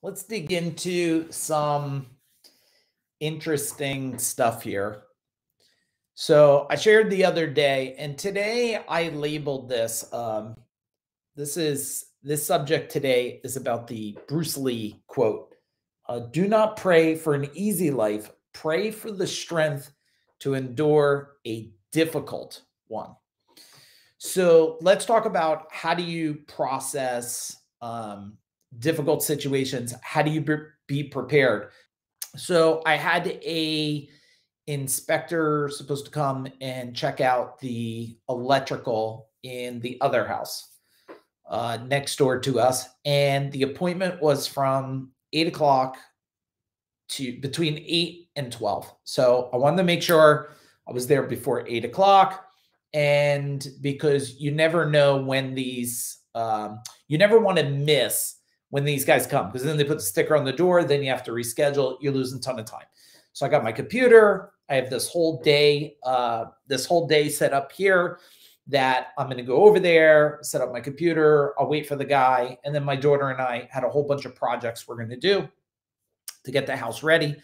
Let's dig into some interesting stuff here. So I shared the other day, and today I labeled this. This subject today is about the Bruce Lee quote: "Do not pray for an easy life. Pray for the strength to endure a difficult one." So let's talk about how do you process difficult situations. How do you be prepared? So I had a inspector supposed to come and check out the electrical in the other house next door to us, and the appointment was from 8 o'clock to between 8 and 12. So I wanted to make sure I was there before 8 o'clock, and because you never know when these you never want to miss when these guys come, because then they put the sticker on the door, then you have to reschedule. You're losing a ton of time. So I got my computer. I have this whole day set up here that I'm going to go over there, set up my computer. I'll wait for the guy. And then my daughter and I had a whole bunch of projects we're going to do to get the house ready,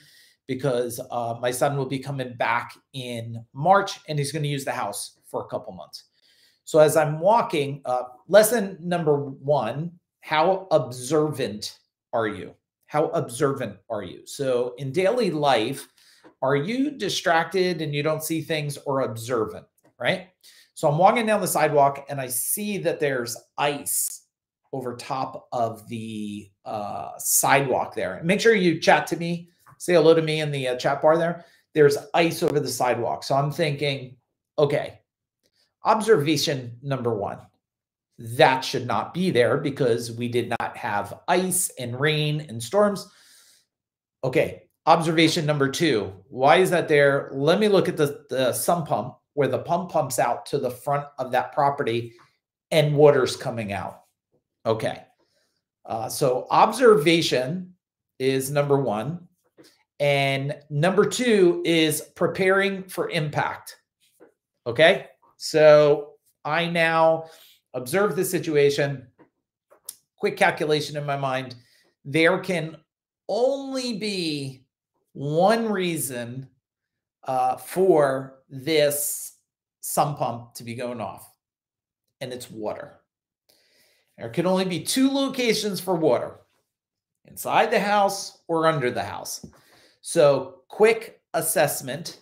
because my son will be coming back in March and he's going to use the house for a couple months. So as I'm walking, lesson number one: how observant are you? How observant are you? So in daily life, are you distracted and you don't see things, or observant, right? So I'm walking down the sidewalk and I see that there's ice over top of the sidewalk there. Make sure you chat to me, say hello to me in the chat bar there. There's ice over the sidewalk. So I'm thinking, okay, observation number one: that should not be there because we did not have ice and rain and storms. Okay, observation number two: why is that there? Let me look at the sump pump, where the pump pumps out to the front of that property and water's coming out. Okay, so observation is number one. And number two is preparing for impact. Okay, so I now observe the situation. Quick calculation in my mind: there can only be one reason for this sump pump to be going off, and it's water. There can only be two locations for water: inside the house or under the house. So quick assessment: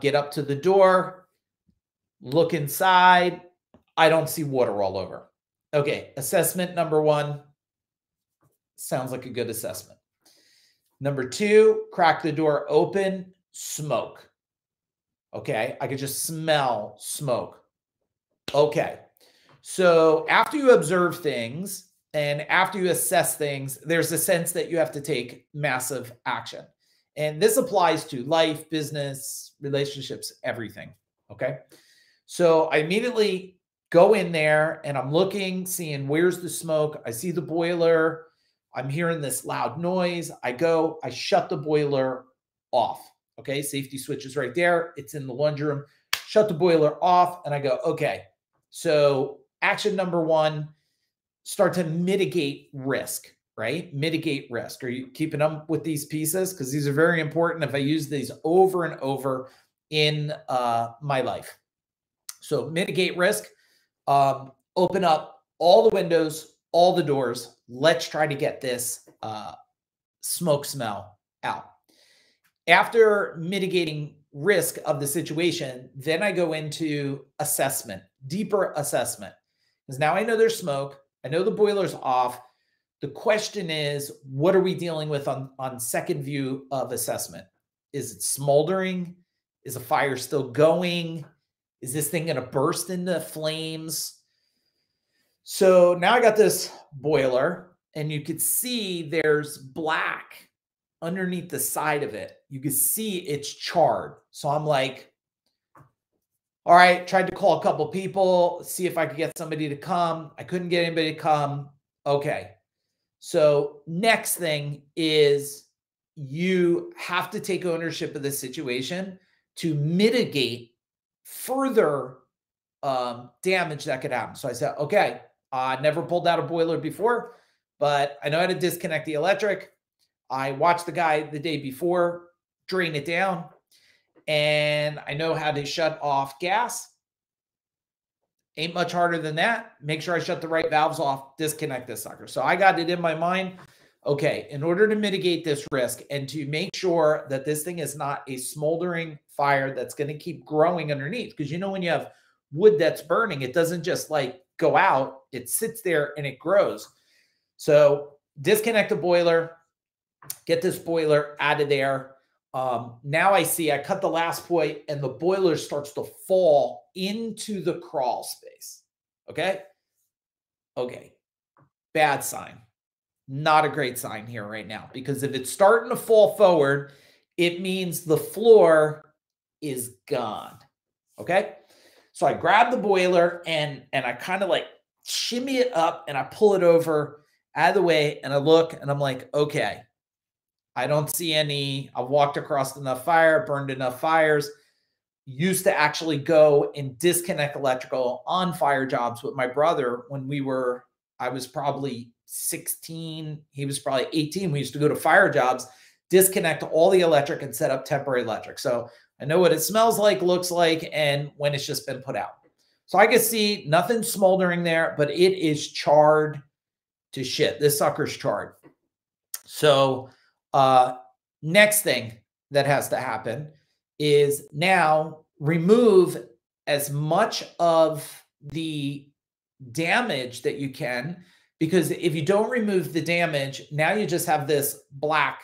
get up to the door, look inside. I don't see water all over. Okay, assessment number one sounds like a good assessment. Number two, crack the door open, smoke. Okay, I could just smell smoke. Okay, so after you observe things and after you assess things, there's a sense that you have to take massive action. And this applies to life, business, relationships, everything. Okay, so I immediately go in there and I'm looking, seeing where's the smoke. I see the boiler. I'm hearing this loud noise. I shut the boiler off. Okay, safety switch is right there. It's in the laundry room. Shut the boiler off, and I go, okay. So action number one: start to mitigate risk, right? Mitigate risk. Are you keeping up with these pieces? Because these are very important if I use these over and over in my life. So mitigate risk. Open up all the windows, all the doors. Let's try to get this smoke smell out. After mitigating risk of the situation, then I go into assessment, deeper assessment. Because now I know there's smoke. I know the boiler's off. The question is, what are we dealing with on second view of assessment? Is it smoldering? Is the fire still going? Is this thing going to burst into flames? So now I got this boiler, and you could see there's black underneath the side of it. You can see it's charred. So I'm like, all right, tried to call a couple people, see if I could get somebody to come. I couldn't get anybody to come. Okay. So next thing is you have to take ownership of the situation to mitigate further damage that could happen. So I said, okay, I never pulled out a boiler before. but I know how to disconnect the electric. I watched the guy the day before drain it down, and I know how to shut off gas. Ain't much harder than that. Make sure I shut the right valves off, disconnect this sucker. So I got it in my mind. Okay, in order to mitigate this risk and to make sure that this thing is not a smoldering fire that's going to keep growing underneath, because you know when you have wood that's burning, it doesn't just like go out, it sits there and it grows. So disconnect the boiler, get this boiler out of there. Now I see I cut the last point and the boiler starts to fall into the crawl space. Okay. Okay. Bad sign. Not a great sign here right now, because if it's starting to fall forward, it means the floor is gone. Okay. So I grab the boiler and I kind of like shimmy it up and I pull it over out of the way and I look and I'm like, okay, I don't see any. I've walked across enough fire, burned enough fires. Used to actually go and disconnect electrical on fire jobs with my brother when I was probably 16. He was probably 18. We used to go to fire jobs, disconnect all the electric and set up temporary electric. So I know what it smells like, looks like, and when it's just been put out. So I can see nothing smoldering there, but it is charred to shit. This sucker's charred. So next thing that has to happen is now remove as much of the damage that you can, because if you don't remove the damage, now you just have this black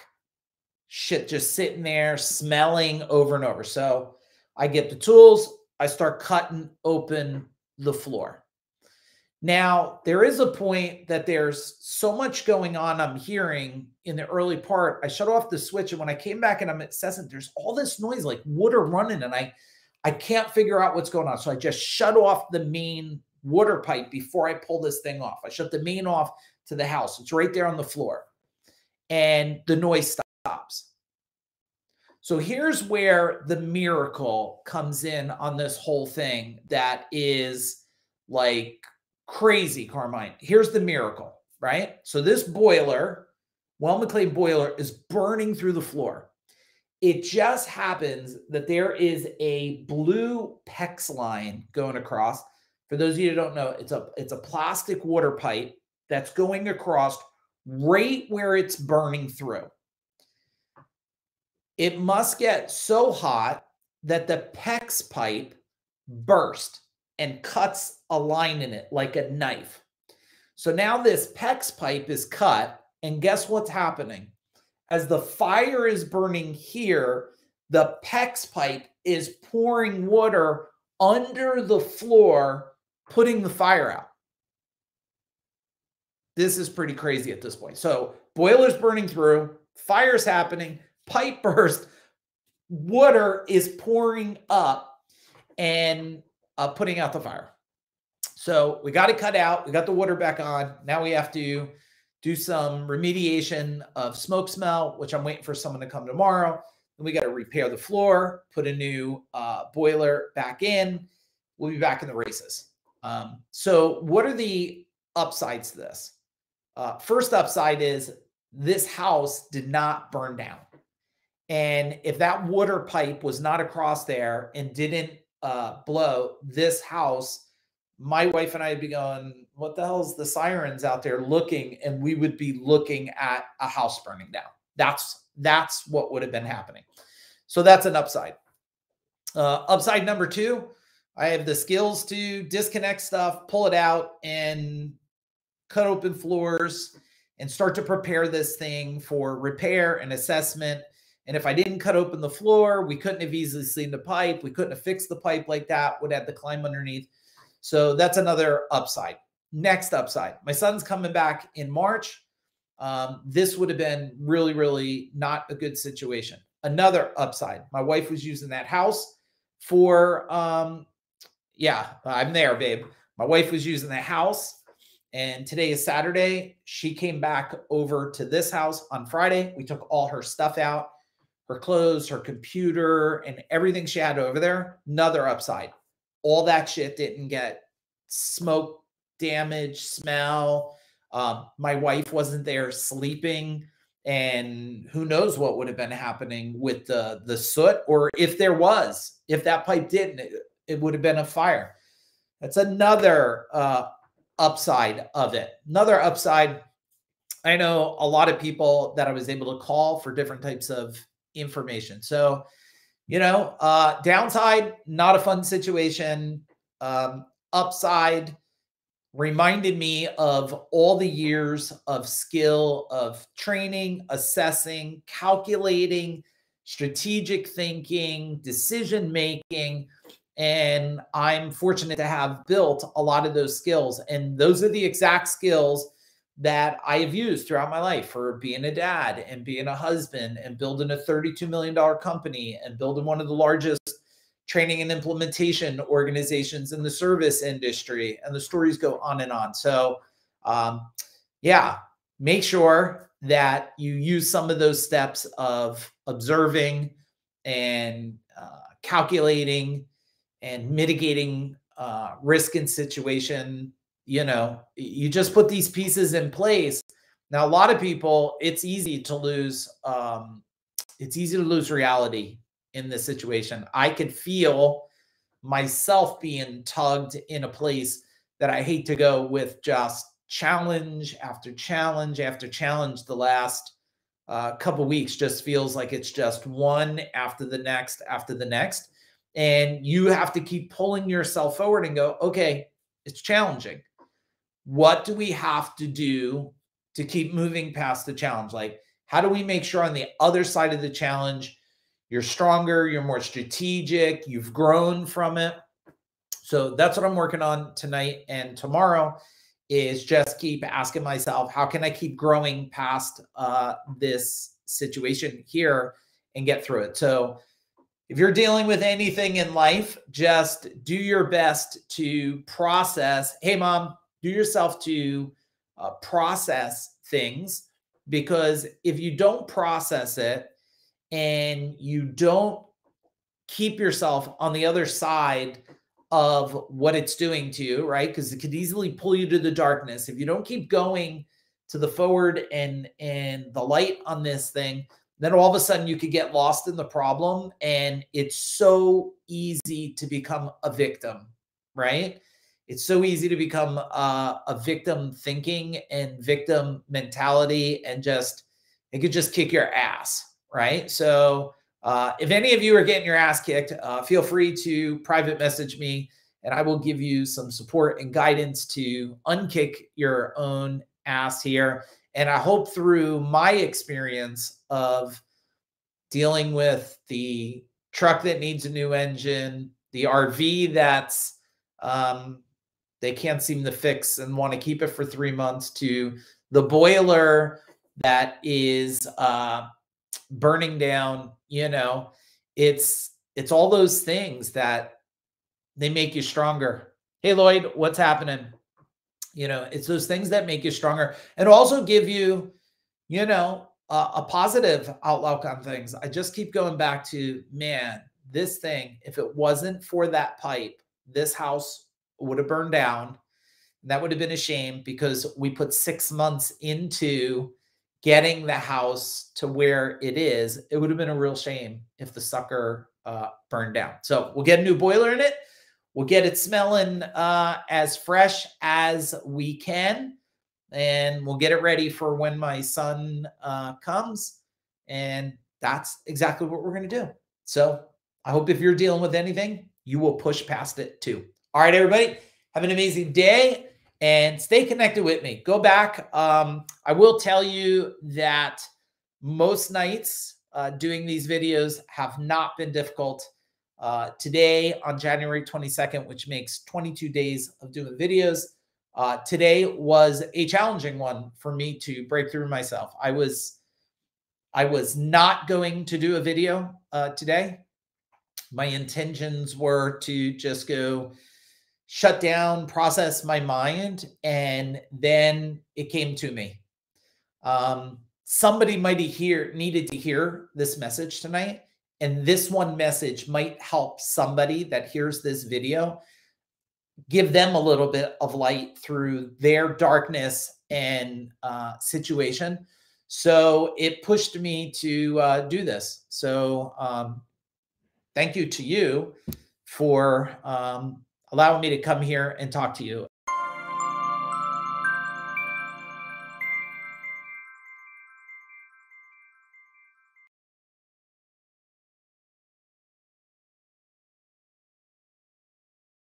shit just sitting there smelling over and over. So I get the tools, I start cutting open the floor. Now, there is a point that there's so much going on. I'm hearing in the early part, I shut off the switch. And when I came back and I'm incessant, there's all this noise like water running and I can't figure out what's going on. So I just shut off the main water pipe before I pull this thing off. I shut the main off to the house. It's right there on the floor and the noise stops. So here's where the miracle comes in on this whole thing that is like crazy, Carmine. Here's the miracle, right? So this boiler, Well-McLean boiler, is burning through the floor. It just happens that there is a blue PEX line going across. For those of you who don't know, it's a plastic water pipe that's going across right where it's burning through. It must get so hot that the PEX pipe burst and cuts a line in it like a knife. So now this PEX pipe is cut, and guess what's happening? As the fire is burning here, the PEX pipe is pouring water under the floor, putting the fire out. This is pretty crazy at this point. So boiler's burning through, fire's happening, pipe burst, water is pouring up and putting out the fire. So we got it cut out. We got the water back on. Now we have to do some remediation of smoke smell, which I'm waiting for someone to come tomorrow. Then we got to repair the floor, put a new boiler back in. We'll be back in the races. So what are the upsides to this? First upside is this house did not burn down. And if that water pipe was not across there and didn't blow, this house, my wife and I would be going, what the hell's the sirens out there looking? And we would be looking at a house burning down. That's what would have been happening. So that's an upside. Upside number two, I have the skills to disconnect stuff, pull it out, and cut open floors and start to prepare this thing for repair and assessment. And if I didn't cut open the floor, we couldn't have easily seen the pipe. We couldn't have fixed the pipe like that, would have to climb underneath. So that's another upside. Next upside, my son's coming back in March. This would have been really, really not a good situation. Another upside, my wife was using that house for, yeah, I'm there, babe. My wife was using that house, and today is Saturday. She came back over to this house on Friday. We took all her stuff out, her clothes, her computer, and everything she had over there. Another upside. All that shit didn't get smoke, damage, smell. My wife wasn't there sleeping, and who knows what would have been happening with the soot, or if that pipe didn't, it would have been a fire. That's another upside of it. Another upside, I know a lot of people that I was able to call for different types of information. So, downside, not a fun situation. Upside, reminded me of all the years of skill, of training, assessing, calculating, strategic thinking, decision making. And I'm fortunate to have built a lot of those skills. And those are the exact skills that I have used throughout my life for being a dad and being a husband and building a $32 million company and building one of the largest training and implementation organizations in the service industry. And the stories go on and on. So, make sure that you use some of those steps of observing and calculating and mitigating risk and situation. You just put these pieces in place. Now, a lot of people, it's easy to lose reality in this situation. I could feel myself being tugged in a place that I hate to go, with just challenge after challenge after challenge. The last couple weeks just feels like it's just one after the next after the next. And you have to keep pulling yourself forward and go, okay, it's challenging. What do we have to do to keep moving past the challenge? Like, how do we make sure on the other side of the challenge, you're stronger, you're more strategic, you've grown from it? So that's what I'm working on tonight and tomorrow, is just keep asking myself, how can I keep growing past this situation here and get through it? So if you're dealing with anything in life, just do your best to process. Hey, mom, do yourself to process things, because if you don't process it and you don't keep yourself on the other side of what it's doing to you, right? Because it could easily pull you to the darkness. If you don't keep going to the forward and the light on this thing, then all of a sudden you could get lost in the problem. And it's so easy to become a victim, right? It's so easy to become a victim thinking and victim mentality, and it could just kick your ass, right? So if any of you are getting your ass kicked, feel free to private message me, and I will give you some support and guidance to unkick your own ass here. And I hope through my experience of dealing with the truck that needs a new engine, the RV that's they can't seem to fix and want to keep it for 3 months, to the boiler that is burning down, it's all those things that they make you stronger. Hey, Lloyd, what's happening? It's those things that make you stronger and also give you, a positive outlook on things. I just keep going back to, man, this thing, if it wasn't for that pipe, this house would have burned down. That would have been a shame, because we put 6 months into getting the house to where it is. It would have been a real shame if the sucker burned down. So we'll get a new boiler in it. We'll get it smelling as fresh as we can, and we'll get it ready for when my son comes. And that's exactly what we're going to do. So I hope if you're dealing with anything, you will push past it too. All right, everybody, have an amazing day and stay connected with me. Go back. I will tell you that most nights doing these videos have not been difficult. Today on January 22nd, which makes 22 days of doing videos, today was a challenging one for me to break through myself. I was not going to do a video today. My intentions were to just go shut down, process my mind, and then it came to me. Somebody might needed to hear this message tonight, and this one message might help somebody that hears this video, give them a little bit of light through their darkness and situation. So it pushed me to do this. So thank you to you for allowing me to come here and talk to you.